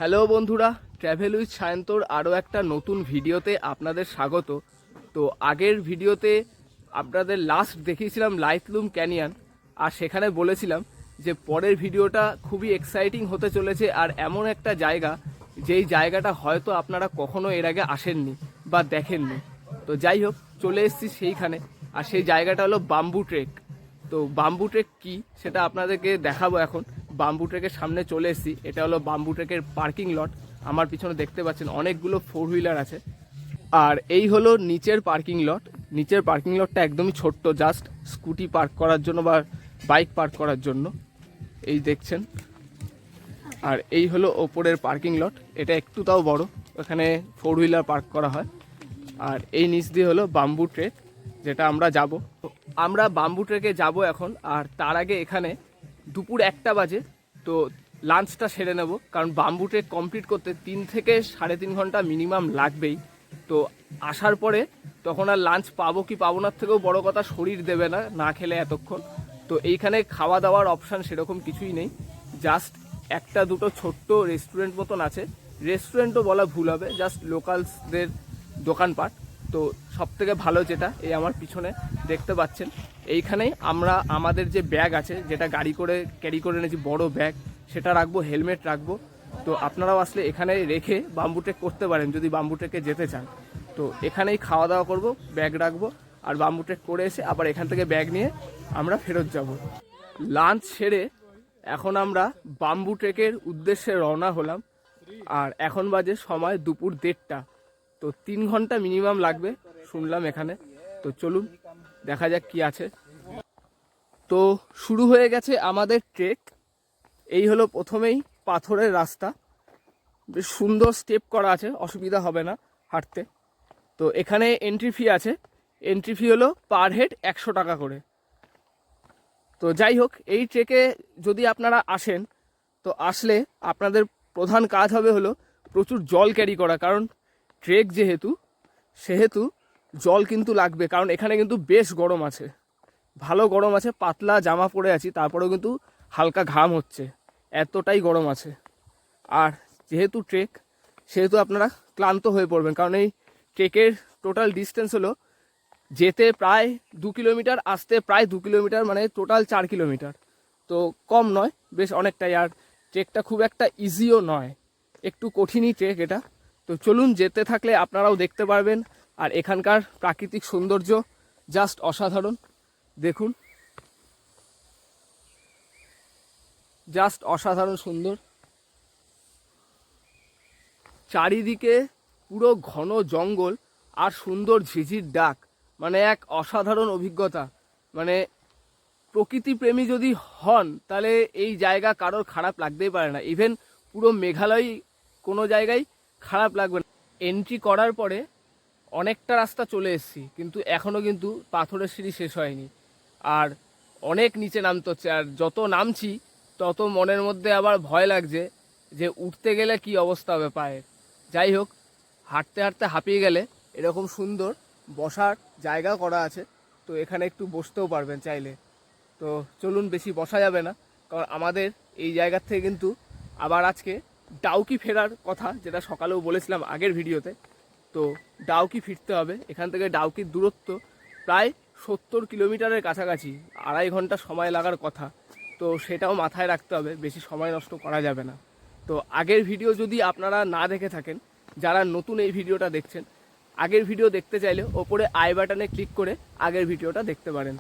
Hello বন্ধুরা, travel with সায়ন্তর আরও একটা নতুন ভিডিওতে আপনাদের স্বাগত। তো আগের ভিডিওতে আপনাদের লাস্ট দেখিয়েছিলাম লাইটলুম ক্যানিয়ন, আর সেখানে বলেছিলাম যে পরের ভিডিওটা খুবই এক্সাইটিং হতে চলেছে, আর এমন একটা জায়গা যেই জায়গাটা হয়তো আপনারা কখনো এর আগে আসেননি বা দেখেননি। তো যাই হোক, চলে এসেছি সেইখানে, আর সেই জায়গাটা হলো বাম্বু ট্রেক। তো বাম্বু ট্রেক কী সেটা আপনাদেরকে দেখাবো এখন। বাম্বু ট্রেকের সামনে চলে এসেছি। এটা হলো বাম্বু ট্রেকের পার্কিং লট। আমার পিছনে দেখতে পাচ্ছেন অনেকগুলো 4 হুইলার আছে। আর এই হলো নিচের পার্কিং লট। নিচের পার্কিং লটটা একদমই ছোট্ট, জাস্ট স্কুটি পার্ক করার জন্য বা বাইক পার্ক করার জন্য, এই দেখছেন। আর এই হলো ওপরের পার্কিং লট, এটা একটু তাও বড়, এখানে 4 হুইলার পার্ক করা হয়। আর এই নিচ দিয়ে হলো বাম্বু ট্রেক, যেটা আমরা যাব। আমরা বাম্বু ট্রেকে যাব এখন। আর তার আগে এখানে দুপুর 1টা বাজে, তো লাঞ্চটা সেরে নেব, কারণ বাম্বু ট্রেক কমপ্লিট করতে 3 থেকে 3.5 ঘন্টা মিনিমাম লাগবেই। তো আসার পরে তখন আর লাঞ্চ পাবো কি পাবো না থেকেও বড় কথা, শরীর দেবে না না খেলে এতক্ষণ। তো এইখানে খাওয়া দাওয়ার অপশান সেরকম কিছুই নেই, জাস্ট একটা দুটো ছোট্ট রেস্টুরেন্ট মতন আছে। রেস্টুরেন্টও বলা ভুল হবে, জাস্ট লোকালসদের দোকানপাট। তো সব থেকে ভালো যেটা এই আমার পিছনে দেখতে পাচ্ছেন, এইখানেই আমরা আমাদের যে ব্যাগ আছে, যেটা গাড়ি করে ক্যারি করে এনেছি বড় ব্যাগ, সেটা রাখবো, হেলমেট রাখবো। তো আপনারাও আসলে এখানে রেখে বাম্বু ট্রেক করতে পারেন যদি বাম্বু ট্রেকে যেতে চান। তো এখানেই খাওয়া দাওয়া করব, ব্যাগ রাখবো, আর বাম্বু ট্রেক করে এসে আবার এখান থেকে ব্যাগ নিয়ে আমরা ফেরত যাব। লাঞ্চ সেরে এখন আমরা বাম্বু ট্রেকের উদ্দেশ্যে রওনা হলাম। আর এখন বাজে সময় দুপুর 1:30। তো 3 ঘন্টা মিনিমাম লাগবে শুনলাম এখানে। তো চলুন দেখা যাক কি আছে। তো শুরু হয়ে গেছে আমাদের ট্রেক। এই হলো প্রথমেই পাথরের রাস্তা, বেশ সুন্দর স্টেপ করা আছে, অসুবিধা হবে না হাঁটতে। তো এখানে এন্ট্রি ফি আছে, এন্ট্রি ফি হলো পার হেড 100 টাকা করে। তো যাই হোক, এই ট্রেকে যদি আপনারা আসেন, তো আসলে আপনাদের প্রধান কাজ হবে হলো প্রচুর জল ক্যারি করা, কারণ ট্রেক সেহেতু জল কিন্তু লাগবে, কারণ এখানে কিন্তু বেশ গরম আছে, ভালো গরম আছে। পাতলা জামা পরে আছি, তারপরেও কিন্তু হালকা ঘাম হচ্ছে, এতটাই গরম আছে। আর যেহেতু ট্রেক, সেহেতু আপনারা ক্লান্ত হয়ে পড়বেন, কারণ এই ট্রেকের টোটাল ডিস্টেন্স হলো যেতে প্রায় 2 কিলোমিটার, আসতে প্রায় 2 কিলোমিটার, মানে টোটাল 4 কিলোমিটার। তো কম নয়, বেশ অনেকটাই। আর ট্রেকটা খুব একটা ইজিও নয়, একটু কঠিনই ট্রেক এটা। তো চলুন, যেতে থাকলে আপনারাও দেখতে পারবেন। আর এখানকার প্রাকৃতিক সৌন্দর্য জাস্ট অসাধারণ, দেখুন, জাস্ট অসাধারণ সুন্দর। চারিদিকে পুরো ঘন জঙ্গল আর সুন্দর ঝিঝির ডাক, মানে এক অসাধারণ অভিজ্ঞতা। মানে প্রকৃতি প্রেমী যদি হন, তাহলে এই জায়গা কারোর খারাপ লাগতেই পারে না। ইভেন পুরো মেঘালয় কোনো জায়গায় খারাপ লাগবে না। এন্ট্রি করার পরে অনেকটা রাস্তা চলে এসেছি, কিন্তু এখনও কিন্তু পাথরের সিঁড়ি শেষ হয়নি, আর অনেক নিচে নামতে হচ্ছে। আর যত নামছি তত মনের মধ্যে আবার ভয় লাগছে যে উঠতে গেলে কি অবস্থা হবে পায়ের। যাই হোক, হাঁটতে হাঁটতে হাঁপিয়ে গেলে এরকম সুন্দর বসার জায়গা করা আছে, তো এখানে একটু বসতেও পারবেন চাইলে। তো চলুন, বেশি বসা যাবে না, কারণ আমাদের এই জায়গার থেকে কিন্তু আবার আজকে ডাউকি ফেরার কথা, যেটা সকালেও বলেছিলাম আগের ভিডিওতে। তো ডাউকি ফিরতে হবে। এখান থেকে ডাউকির দূরত্ব প্রায় 70 কিলোমিটারের কাছাকাছি, 2.5 ঘন্টা সময় লাগার কথা। তো সেটাও মাথায় রাখতে হবে, বেশি সময় নষ্ট করা যাবে না। তো আগের ভিডিও যদি আপনারা না দেখে থাকেন, যারা নতুন এই ভিডিওটা দেখছেন, আগের ভিডিও দেখতে চাইলে ওপরে আই বাটনে ক্লিক করে আগের ভিডিওটা দেখতে পারেন।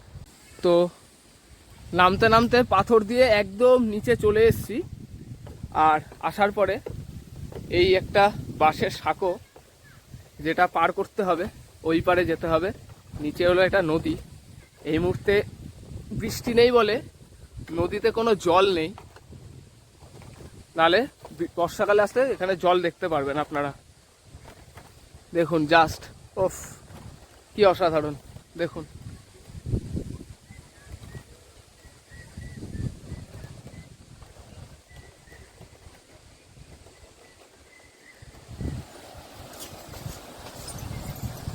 তো নামতে নামতে পাথর দিয়ে একদম নিচে চলে এসেছি। আর আসার পরে এই একটা বাঁশের সাঁকো, যেটা পার করতে হবে, ওই পারে যেতে হবে। নিচে হলো একটা নদী। এই মুহূর্তে বৃষ্টি নেই বলে নদীতে কোনো জল নেই, নালে বর্ষাকালে আসলে এখানে জল দেখতে পারবেন আপনারা। দেখুন জাস্ট, ওফ, কি অসাধারণ, দেখুন।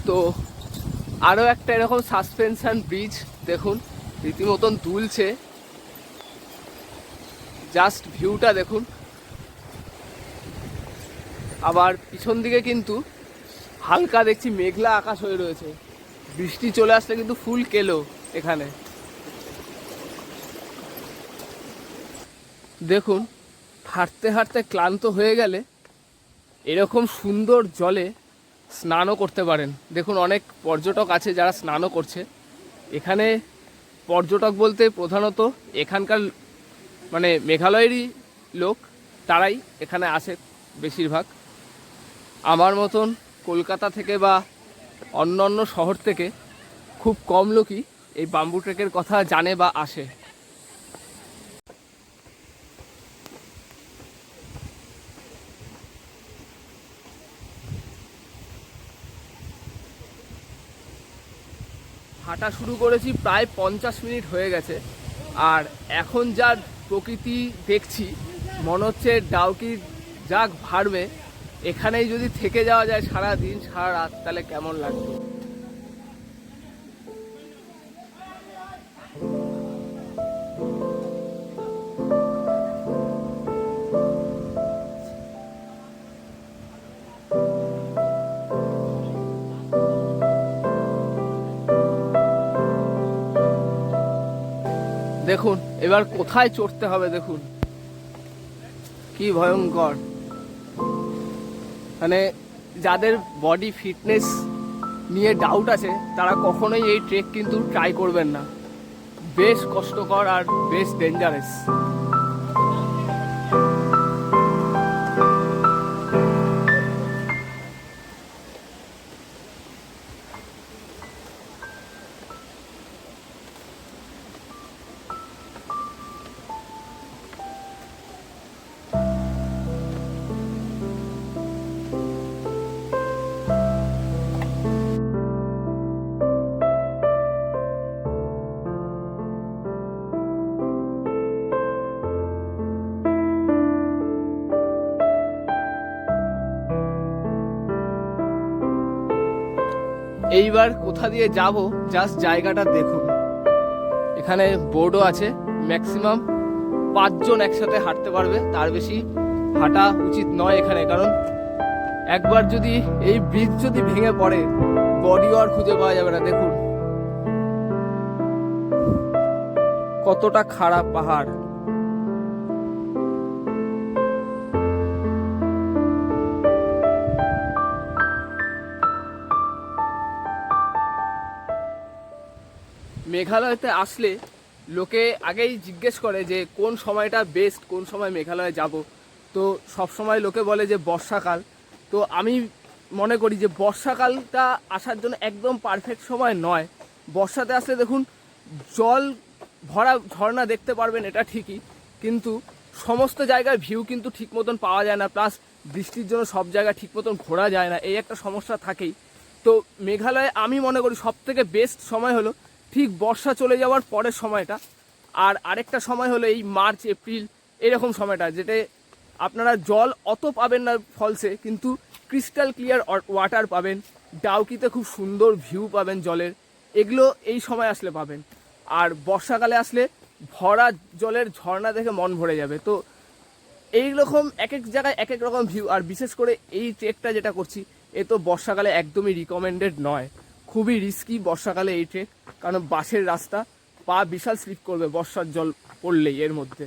তো আরও একটা এরকম সাসপেনশন ব্রিজ দেখুন, রীতিমতন দুলছে, জাস্ট ভিউটা দেখুন। আবার পিছন দিকে কিন্তু হালকা দেখছি মেঘলা আকাশ হয়ে রয়েছে, বৃষ্টি চলে আসলে কিন্তু ফুল কেলো এখানে। দেখুন, হাঁটতে হাঁটতে ক্লান্ত হয়ে গেলে এরকম সুন্দর জলে স্নানও করতে পারেন। দেখুন, অনেক পর্যটক আছে যারা স্নানও করছে এখানে। পর্যটক বলতে প্রধানত এখানকার মানে মেঘালয়েরই লোক, তারাই এখানে আসে বেশিরভাগ। আমার মতন কলকাতা থেকে বা অন্য অন্য শহর থেকে খুব কম লোকই এই বাম্বু ট্রেকের কথা জানে বা আসে। হাঁটা শুরু করেছি প্রায় 50 মিনিট হয়ে গেছে, আর এখন যা প্রকৃতি দেখছি মনে হচ্ছে ডাউকির যা ভাড়বে, এখানেই যদি থেকে যাওয়া যায় সারা দিন সারা রাত তাহলে কেমন লাগবে। দেখুন এবার কোথায় চড়তে হবে, দেখুন কি ভয়ঙ্কর। মানে যাদের বডি ফিটনেস নিয়ে ডাউট আছে তারা কখনোই এই ট্রেক কিন্তু ট্রাই করবেন না, বেশ কষ্টকর আর বেশ ডেঞ্জারাস। এইবার কোথা দিয়ে যাব জাস্ট জায়গাটা দেখুন। এখানে বোর্ডও আছে, ম্যাক্সিমাম 5 জন একসাথে হাঁটতে পারবে, তার বেশি হাঁটা উচিত নয় এখানে। কারণ একবার যদি এই ব্রিজ যদি ভেঙে পড়ে বডিও আর খুঁজে পাওয়া যাবে না। দেখুন কতটা খারাপ পাহাড়। মেঘালয়তে আসলে লোকে আগেই জিজ্ঞেস করে যে কোন সময়টা বেস্ট, কোন সময় মেঘালয়ে যাব। তো সব সময় লোকে বলে যে বর্ষাকাল। তো আমি মনে করি যে বর্ষাকালটা আসার জন্য একদম পারফেক্ট সময় নয়। বর্ষাতে আসলে দেখুন জল ভরা ঝর্ণা দেখতে পারবেন, এটা ঠিকই, কিন্তু সমস্ত জায়গায় ভিউ কিন্তু ঠিক মতন পাওয়া যায় না, প্লাস বৃষ্টির জন্য সব জায়গা ঠিক মতন ঘোরা যায় না, এই একটা সমস্যা থাকেই। তো মেঘালয়ে আমি মনে করি সবথেকে বেস্ট সময় হলো ঠিক বর্ষা চলে যাওয়ার পরের সময়টা। আর আরেকটা সময় হলো এই মার্চ এপ্রিল এরকম সময়টা, যেটা আপনারা জল অত পাবেন না ফলসে, কিন্তু ক্রিস্টাল ক্লিয়ার ওয়াটার পাবেন, ডাউকিতে খুব সুন্দর ভিউ পাবেন জলের, এগুলো এই সময় আসলে পাবেন। আর বর্ষাকালে আসলে ভরা জলের ঝর্ণা দেখে মন ভরে যাবে। তো এই রকম এক এক জায়গায় এক এক রকম ভিউ। আর বিশেষ করে এই ট্রেকটা যেটা করছি এ তো বর্ষাকালে একদমই রিকমেন্ডেড নয়, খুবই রিস্কি বর্ষাকালে এই ট্রেক। কারণ বাসের রাস্তা, পা বিশাল স্লিপ করবে বর্ষার জল পড়লেই এর মধ্যে।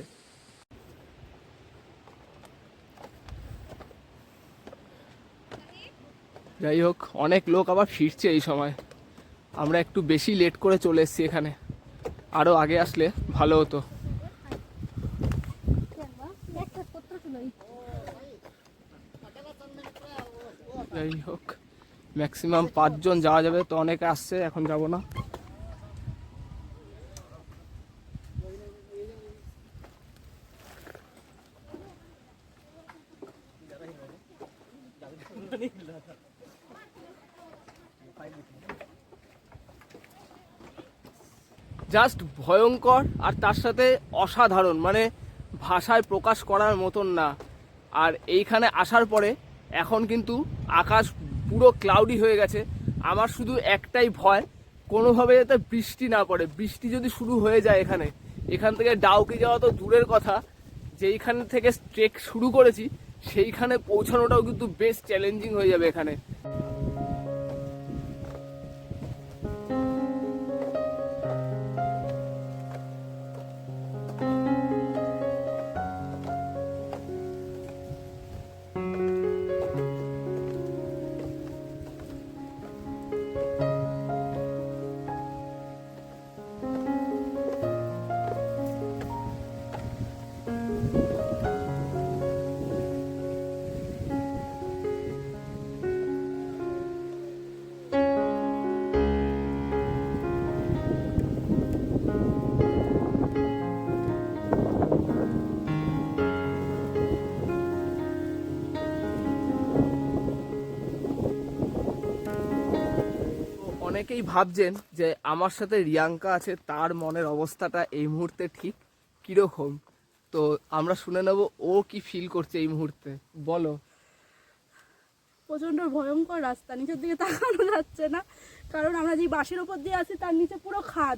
যাই হোক, অনেক লোক আবার ফিরছে এই সময়, আমরা একটু বেশি লেট করে চলে এসেছি এখানে, আরও আগে আসলে ভালো হতো। যাই হোক, ম্যাক্সিমাম 5 জন যাওয়া যাবে, তো অনেকে আসছে, এখন যাব না। জাস্ট ভয়ঙ্কর আর তার সাথে অসাধারণ, মানে ভাষায় প্রকাশ করার মতন না। আর এইখানে আসার পরে এখন কিন্তু আকাশ পুরো ক্লাউডি হয়ে গেছে। আমার শুধু একটাই ভয়, কোনোভাবে যাতে বৃষ্টি না পড়ে। বৃষ্টি যদি শুরু হয়ে যায় এখান থেকে ডাউকি যাওয়া তো দূরের কথা, যেইখান থেকে ট্রেক শুরু করেছি সেইখানে পৌঁছানোটাও কিন্তু বেশ চ্যালেঞ্জিং হয়ে যাবে এখানে। অনেকেই ভাবছেন যে আমার সাথে রিয়াঙ্কা আছে, তার মনের অবস্থাটা এই মুহূর্তে ঠিক কীরকম। তো আমরা শুনে নেব ও কি ফিল করছে এই মুহূর্তে। বলো। প্রচণ্ড ভয়ঙ্কর রাস্তা, নিচের দিকে তাকানো যাচ্ছে না, কারণ আমরা যে বাসের ওপর দিয়ে আছি তার নিচে পুরো খাদ,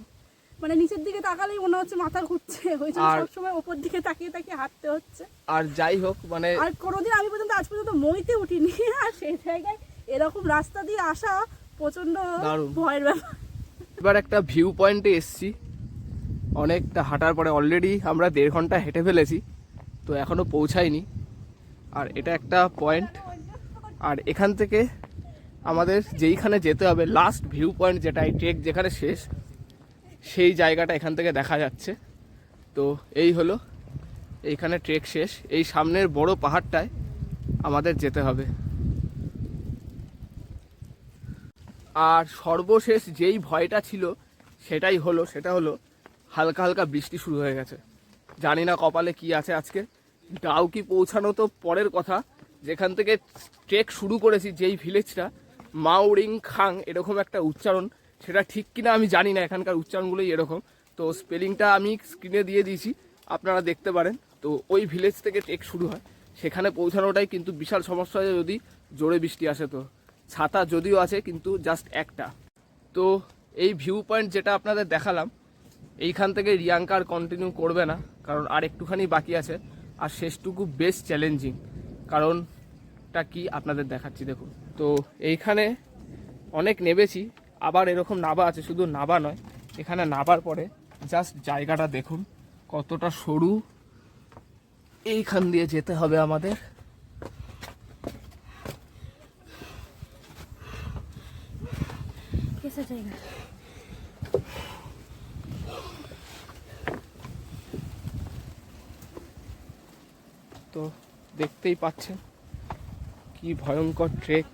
মানে নিচের দিকে তাকালেই মনে হচ্ছে মাথা ঘুরছে, ওই জন্য সবসময় ওপর দিকে তাকিয়ে তাকিয়ে হাঁটতে হচ্ছে। আর যাই হোক, মানে আর কোনোদিন আমি পর্যন্ত আজ পর্যন্ত মইতে উঠিনি, আর সেই জায়গায় এরকম রাস্তা দিয়ে আসা প্রচণ্ড ভয়ের ব্যাপার। এবার একটা ভিউ পয়েন্টে এসছি, অনেকটা হাঁটার পরে অলরেডি আমরা 1.5 ঘন্টা হেঁটে ফেলেছি, তো এখনও পৌঁছাইনি। আর এটা একটা পয়েন্ট, আর এখান থেকে আমাদের যেইখানে যেতে হবে লাস্ট ভিউ পয়েন্ট, যেটা এই ট্রেক যেখানে শেষ, সেই জায়গাটা এখান থেকে দেখা যাচ্ছে। তো এই হলো, এইখানে ট্রেক শেষ, এই সামনের বড় পাহাড়টায় আমাদের যেতে হবে। আর সর্বশেষ যেই ভয়টা ছিল সেটা হলো হালকা হালকা বৃষ্টি শুরু হয়ে গেছে। জানি না কপালে কি আছে আজকে। ডাউকি পৌঁছানো তো পরের কথা, যেখান থেকে ট্রেক শুরু করেছি, যেই ভিলেজটা মাউরিং খাং এরকম একটা উচ্চারণ, সেটা ঠিক কিনা আমি জানি না, এখানকার উচ্চারণগুলোই এরকম। তো স্পেলিংটা আমি স্ক্রিনে দিয়ে দিয়েছি, আপনারা দেখতে পারেন। তো ওই ভিলেজ থেকে ট্রেক শুরু হয়, সেখানে পৌঁছানোটাই কিন্তু বিশাল সমস্যা হয় যদি জোরে বৃষ্টি আসে। তো ছাতা যদিও আছে কিন্তু জাস্ট একটা। তো এই ভিউ পয়েন্ট যেটা আপনাদের দেখালাম, এইখান থেকে রিয়াঙ্কা আর কন্টিনিউ করবে না, কারণ আর একটুখানি বাকি আছে। আর শেষটুকু বেশ চ্যালেঞ্জিং, কারণটা কি আপনাদের দেখাচ্ছি দেখুন। তো এইখানে অনেক নেবেছি, আবার এরকম নাবা আছে, শুধু নাবা নয়, এখানে নাবার পরে জাস্ট জায়গাটা দেখুন কতটা সরু, এইখান দিয়ে যেতে হবে আমাদের। তো দেখতেই পাচ্ছেন কি ভয়ঙ্কর ট্রেক।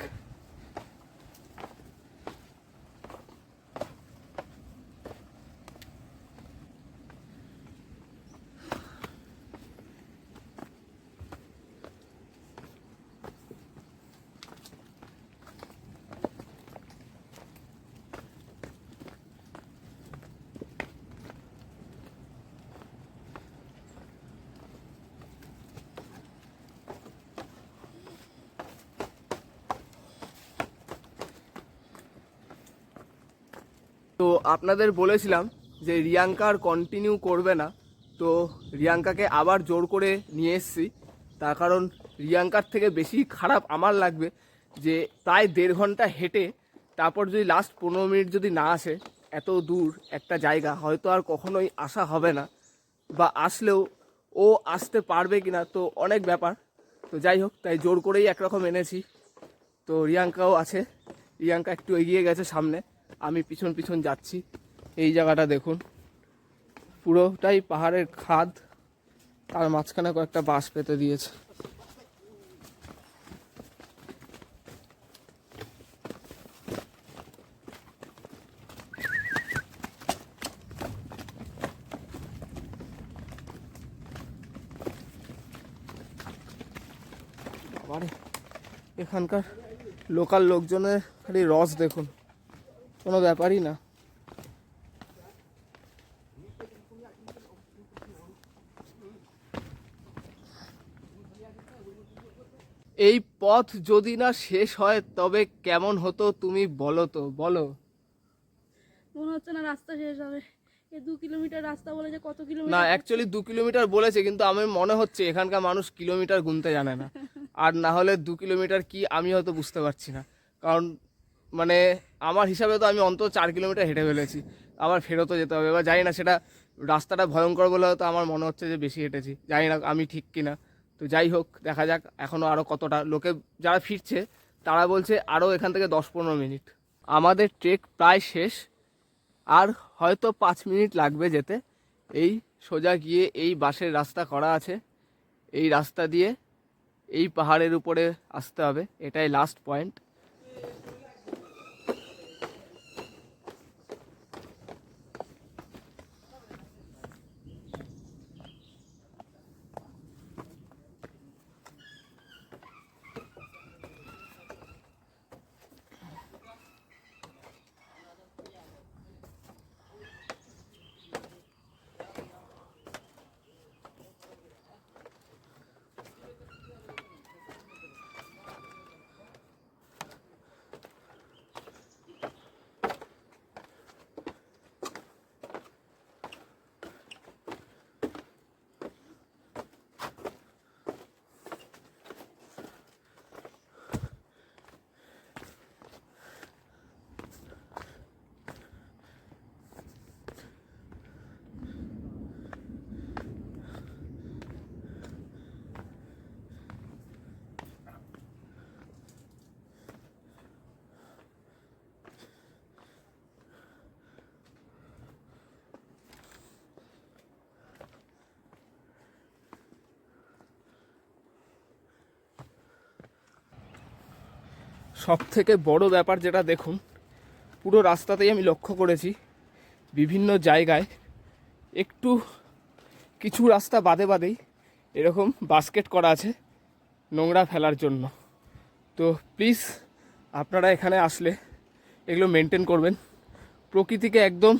তো আপনাদের বলেছিলাম যে রিয়াঙ্কা আর কন্টিনিউ করবে না, তো রিয়াঙ্কাকে আবার জোর করে নিয়ে এসেছি। তার কারণ রিয়াঙ্কার থেকে বেশি খারাপ আমার লাগবে যে প্রায় 1.5 ঘন্টা হেঁটে তারপর যদি লাস্ট 15 মিনিট যদি না আসে, এত দূর একটা জায়গা হয়তো আর কখনোই আসা হবে না, বা আসলেও ও আসতে পারবে কিনা, তো অনেক ব্যাপার। তো যাই হোক, তাই জোর করেই একরকম এনেছি। তো রিয়াঙ্কাও আছে, রিয়াঙ্কা একটু এগিয়ে গেছে সামনে, আমি পিছন পিছন যাচ্ছি। এই জায়গাটা দেখুন, পুরোটাই পাহাড়ের খাদ, তার মাঝখানে কয়েকটা বাঁশ পেতে দিয়েছে। এখানকার লোকাল লোকজনের খালি রস দেখুন, কোনো ব্যাপারই না। এই পথ যদি না শেষ হয় তবে কেমন হতো তুমি বলো তো, বলো। মনে হচ্ছে না রাস্তা শেষ হবে। এই 2 কিলোমিটার রাস্তা বলে যে কত কিলোমিটার, না অ্যাকচুয়ালি 2 কিলোমিটার বলেছে, কিন্তু আমার মনে হচ্ছে এখানকার মানুষ কিলোমিটার গুনতে জানে না। আর না হলে 2 কিলোমিটার কি আমি হয়তো বুঝতে পারছি না, কারণ মানে আমার হিসাবে তো আমি অন্তত 4 কিলোমিটার হেঁটে ফেলেছি, আবার ফেরতও যেতে হবে। এবার জানি না সেটা রাস্তাটা ভয়ঙ্কর বলে হয়তো আমার মনে হচ্ছে যে বেশি হেঁটেছি, জানি না আমি ঠিক কিনা। তো যাই হোক, দেখা যাক এখনও আরও কতটা। লোকে যারা ফিরছে তারা বলছে আরও এখান থেকে 10-15 মিনিট। আমাদের ট্রেক প্রায় শেষ, আর হয়তো 5 মিনিট লাগবে যেতে। এই সোজা গিয়ে এই বাঁশের রাস্তা করা আছে, এই রাস্তা দিয়ে এই পাহাড়ের উপরে আসতে হবে, এটাই লাস্ট পয়েন্ট। সব থেকে বড় ব্যাপার যেটা দেখুন, পুরো রাস্তাতেই আমি লক্ষ্য করেছি বিভিন্ন জায়গায় একটু কিছু রাস্তা বাদে বাদেই এরকম বাস্কেট করা আছে নোংরা ফেলার জন্য। তো প্লিজ আপনারা এখানে আসলে এগুলো মেনটেন করবেন, প্রকৃতিকে একদম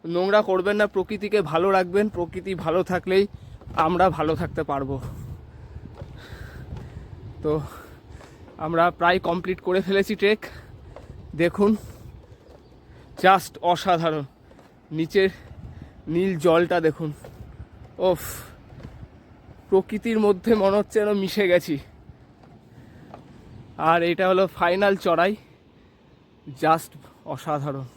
নোংরা করবেন না, প্রকৃতিকে ভালো রাখবেন। প্রকৃতি ভালো থাকলেই আমরা ভালো থাকতে পারবো। তো আমরা প্রায় কমপ্লিট করে ফেলেছি ট্রেক। দেখুন, জাস্ট অসাধারণ, নিচের নীল জলটা দেখুন, ওফ, প্রকৃতির মধ্যে মনে হচ্ছে যেন মিশে গেছি। আর এটা হলো ফাইনাল চড়াই, জাস্ট অসাধারণ।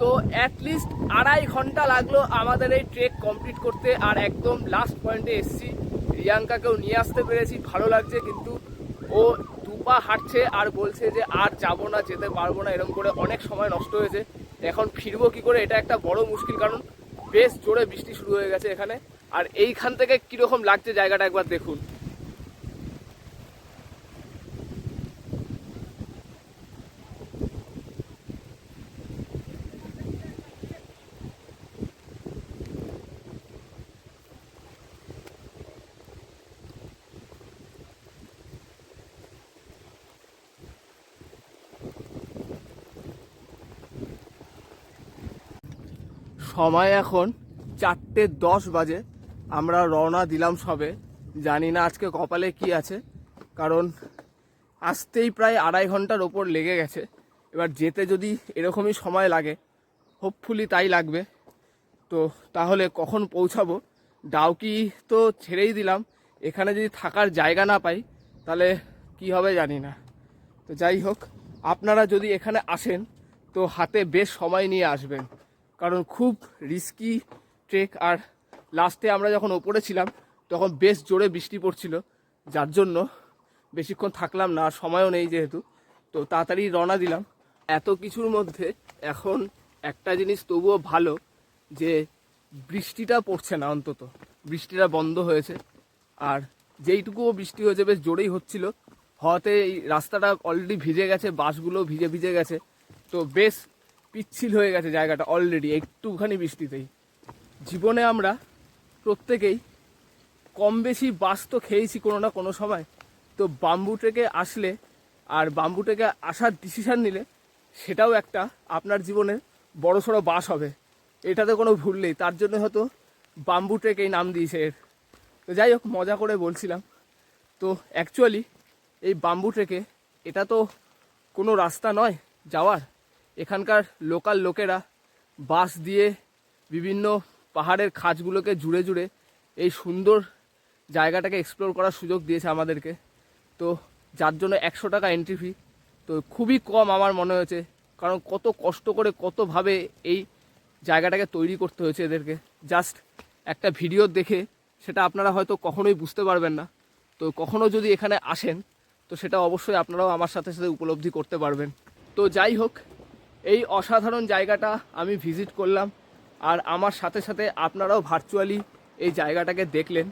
তো অ্যাটলিস্ট 2.5 ঘন্টা লাগলো আমাদের এই ট্রেক কমপ্লিট করতে, আর একদম লাস্ট পয়েন্টে এসেছি। রিয়াঙ্কাকেও নিয়ে আসতে পেরেছি, ভালো লাগছে। কিন্তু ও 2 পা হাঁটছে আর বলছে যে আর যাবো না, যেতে পারবো না, এরকম করে অনেক সময় নষ্ট হয়েছে। এখন ফিরবো কি করে, এটা একটা বড় মুশকিল, কারণ বেশ জোরে বৃষ্টি শুরু হয়ে গেছে এখানে। আর এইখান থেকে কীরকম লাগছে জায়গাটা একবার দেখুন। সময় এখন 4:10 বাজে, আমরা রওনা দিলাম সবে। জানি না আজকে কপালে কি আছে, কারণ আসতেই প্রায় 2.5 ঘন্টার ওপর লেগে গেছে। এবার যেতে যদি এরকমই সময় লাগে, হোপফুলি তাই লাগবে। তো তাহলে কখন পৌঁছাবো? ডাউকি তো ছেড়েই দিলাম, এখানে যদি থাকার জায়গা না পাই তাহলে কি হবে জানি না। তো যাই হোক, আপনারা যদি এখানে আসেন তো হাতে বেশ সময় নিয়ে আসবেন, কারণ খুব রিস্কি ট্রেক। আর লাস্টে আমরা যখন ওপরে ছিলাম তখন বেশ জোরে বৃষ্টি পড়ছিল, যার জন্য বেশিক্ষণ থাকলাম না, আর সময়ও নেই যেহেতু। তো তাড়াতাড়ি রওনা দিলাম। এত কিছুর মধ্যে এখন একটা জিনিস তবুও ভালো, যে বৃষ্টিটা পড়ছে না অন্তত। বৃষ্টিটা বন্ধ হয়েছে। আর যেইটুকুও বৃষ্টি হয়েছে বেশ জোরেই হচ্ছিল, হওয়াতে এই রাস্তাটা অলরেডি ভিজে গেছে, বাসগুলো ভিজে ভিজে গেছে। তো বেশ পিচ্ছিল হয়ে গেছে জায়গাটা অলরেডি একটুখানি বৃষ্টিতেই। জীবনে আমরা প্রত্যেকেই কম বেশি বাস তো খেয়েছি কোনো না কোনো সময়। তো বাম্বু ট্রেকে আসলে আর বাম্বু ট্রেকে আসার ডিসিশান নিলে সেটাও একটা আপনার জীবনে বড়সড় বাস হবে, এটাতে কোনো ভুল নেই। তার জন্য হয়তো বাম্বু ট্রেক এই নাম দিয়েছে এর। তো যাই হোক, মজা করে বলছিলাম। তো অ্যাকচুয়ালি এই বাম্বু ট্রেকে এটা তো কোনো রাস্তা নয় যাওয়ার। এখানকার লোকাল লোকেরা বাস দিয়ে বিভিন্ন পাহাড়ের খাঁজগুলোকে জুড়ে জুড়ে এই সুন্দর জায়গাটাকে এক্সপ্লোর করার সুযোগ দিয়েছে আমাদেরকে। তো যার জন্য 100 টাকা এন্ট্রি ফি, তো খুবই কম আমার মনে হয়েছে। কারণ কত কষ্ট করে কতভাবে এই জায়গাটাকে তৈরি করতে হয়েছে এদেরকে, জাস্ট একটা ভিডিও দেখে সেটা আপনারা হয়তো কখনোই বুঝতে পারবেন না। তো কখনো যদি এখানে আসেন তো সেটা অবশ্যই আপনারাও আমার সাথে সাথে উপলব্ধি করতে পারবেন। তো যাই হোক, এই অসাধারণ জায়গাটা আমি ভিজিট করলাম, আর আমার সাথে সাথে আপনারাও ভার্চুয়ালি এই জায়গাটাকে দেখলেন।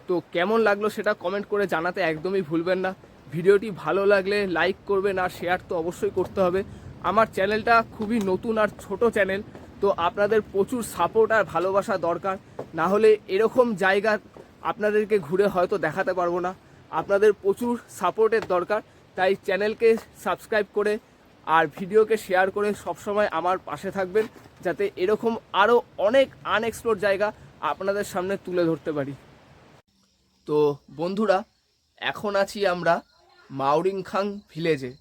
তো কেমন লাগলো সেটা কমেন্ট করে জানাতে একদমই ভুলবেন না। ভিডিওটি ভালো লাগলে লাইক করবেন, আর শেয়ার তো অবশ্যই করতে হবে। আমার চ্যানেলটা খুবই নতুন আর ছোট চ্যানেল, তো আপনাদের প্রচুর সাপোর্ট আর ভালোবাসা দরকার। না হলে এরকম জায়গা আপনাদেরকে ঘুরে হয়তো দেখাতে পারবো না। আপনাদের প্রচুর সাপোর্টের দরকার, তাই চ্যানেলকে সাবস্ক্রাইব করে আর ভিডিওকে শেয়ার করে সবসময় আমার পাশে থাকবেন, যাতে এরকম আরও অনেক আনএক্সপ্লোর জায়গা আপনাদের সামনে তুলে ধরতে পারি। তো বন্ধুরা, এখন আছি আমরা মাওরিংখাং ভিলেজে,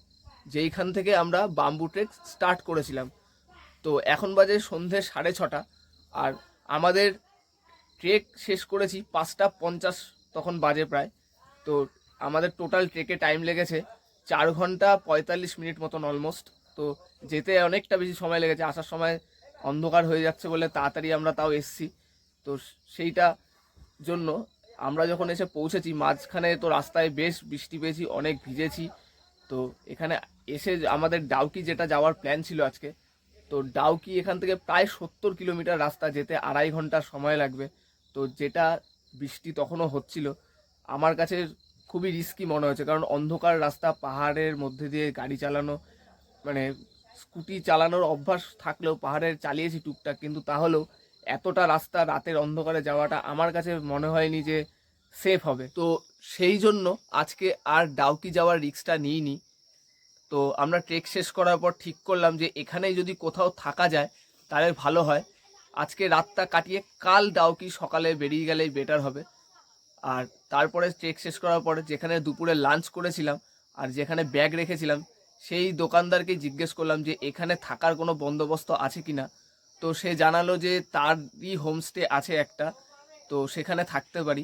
যেইখান থেকে আমরা বাম্বু ট্রেক স্টার্ট করেছিলাম। তো এখন বাজে সন্ধে 6:30, আর আমাদের ট্রেক শেষ করেছি 5:50 তখন বাজে প্রায়। তো আমাদের টোটাল ট্রেকে টাইম লেগেছে 4 ঘন্টা 45 মিনিট মতন অলমোস্ট। তো যেতে অনেকটা বেশি সময় লেগেছে, আসার সময় অন্ধকার হয়ে যাচ্ছে বলে তাড়াতাড়ি আমরা তাও এসছি। তো সেইটা জন্য আমরা যখন এসে পৌঁছেছি মাঝখানে তো রাস্তায় বেশ বৃষ্টি পেয়েছি, অনেক ভিজেছি। তো এখানে এসে আমাদের ডাউকি যেটা যাওয়ার প্ল্যান ছিল আজকে, তো ডাউকি এখান থেকে প্রায় 70 কিলোমিটার রাস্তা, যেতে 2.5 ঘন্টা সময় লাগবে। তো যেটা বৃষ্টি তখনও হচ্ছিল, আমার কাছে খুবই রিস্কি মনে হয়েছে, কারণ অন্ধকার রাস্তা, পাহাড়ের মধ্যে দিয়ে গাড়ি চালানো, মানে স্কুটি চালানোর অভ্যাস থাকলেও পাহাড়ে চালিয়েছি টুকটাক, কিন্তু তাহলেও এতটা রাস্তা রাতের অন্ধকারে যাওয়াটা আমার কাছে মনে হয়নি যে সেফ হবে। তো সেই জন্য আজকে আর ডাউকি যাওয়ার রিস্কটা নিইনি। তো আমরা ট্রেক শেষ করার পর ঠিক করলাম যে এখানেই যদি কোথাও থাকা যায় তাহলে ভালো হয়। আজকে রাতটা কাটিয়ে কাল ডাউকি সকালে বেরিয়ে গেলেই বেটার হবে। আর তারপরে ট্রেক শেষ করার পরে যেখানে দুপুরে লাঞ্চ করেছিলাম আর যেখানে ব্যাগ রেখেছিলাম, সেই দোকানদারকে জিজ্ঞেস করলাম যে এখানে থাকার কোনো বন্দোবস্ত আছে কি না। তো সে জানালো যে তারই হোমস্টে আছে একটা, তো সেখানে থাকতে পারি।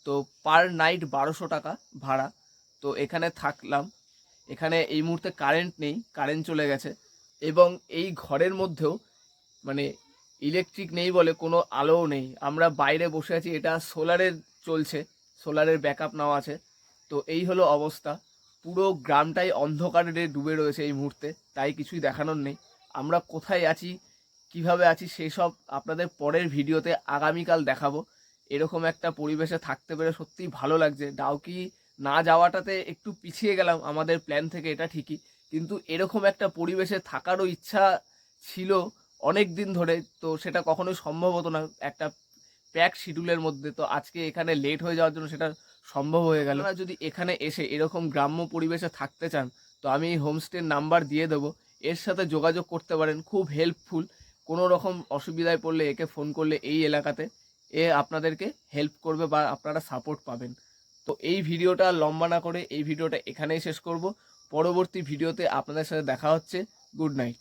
তো পার নাইট 1200 টাকা ভাড়া। তো এখানে থাকলাম। এখানে এই মুহূর্তে কারেন্ট নেই, কারেন্ট চলে গেছে, এবং এই ঘরের মধ্যেও মানে ইলেকট্রিক নেই বলে কোনো আলোও নেই। আমরা বাইরে বসে আছি, এটা সোলারের চলছে, সোলারের ব্যাকআপ নেওয়া আছে। তো এই হলো অবস্থা, পুরো গ্রামটাই অন্ধকারে ডুবে রয়েছে এই মুহূর্তে, তাই কিছুই দেখানোর নেই। আমরা কোথায় আছি, কিভাবে আছি, সেই সব আপনাদের পরের ভিডিওতে আগামীকাল দেখাবো। এরকম একটা পরিবেশে থাকতে পেরে সত্যিই ভালো লাগছে। ডাউকি না যাওয়াটাতে একটু পিছিয়ে গেলাম আমাদের প্ল্যান থেকে, এটা ঠিকই, কিন্তু এরকম একটা পরিবেশে থাকারও ইচ্ছা ছিল অনেক দিন ধরে। তো সেটা কখনোই সম্ভব হতো না একটা প্যাক শিডিউলের মধ্যে। তো আজকে এখানে লেট হয়ে যাওয়ার জন্য সেটা সম্ভব হয়ে গেল। আপনারা যদি এখানে এসে এরকম গ্রাম্য পরিবেশে থাকতে চান, তো আমি এই হোমস্টের নাম্বার দিয়ে দেবো, এর সাথে যোগাযোগ করতে পারেন। খুব হেল্পফুল, কোনো রকম অসুবিধায় পড়লে একে ফোন করলে এই এলাকাতে এ আপনাদেরকে হেল্প করবে বা আপনারা সাপোর্ট পাবেন। তো এই ভিডিওটা লম্বা না করে এই ভিডিওটা এখানেই শেষ করব। পরবর্তী ভিডিওতে আপনাদের সাথে দেখা হচ্ছে। Good night.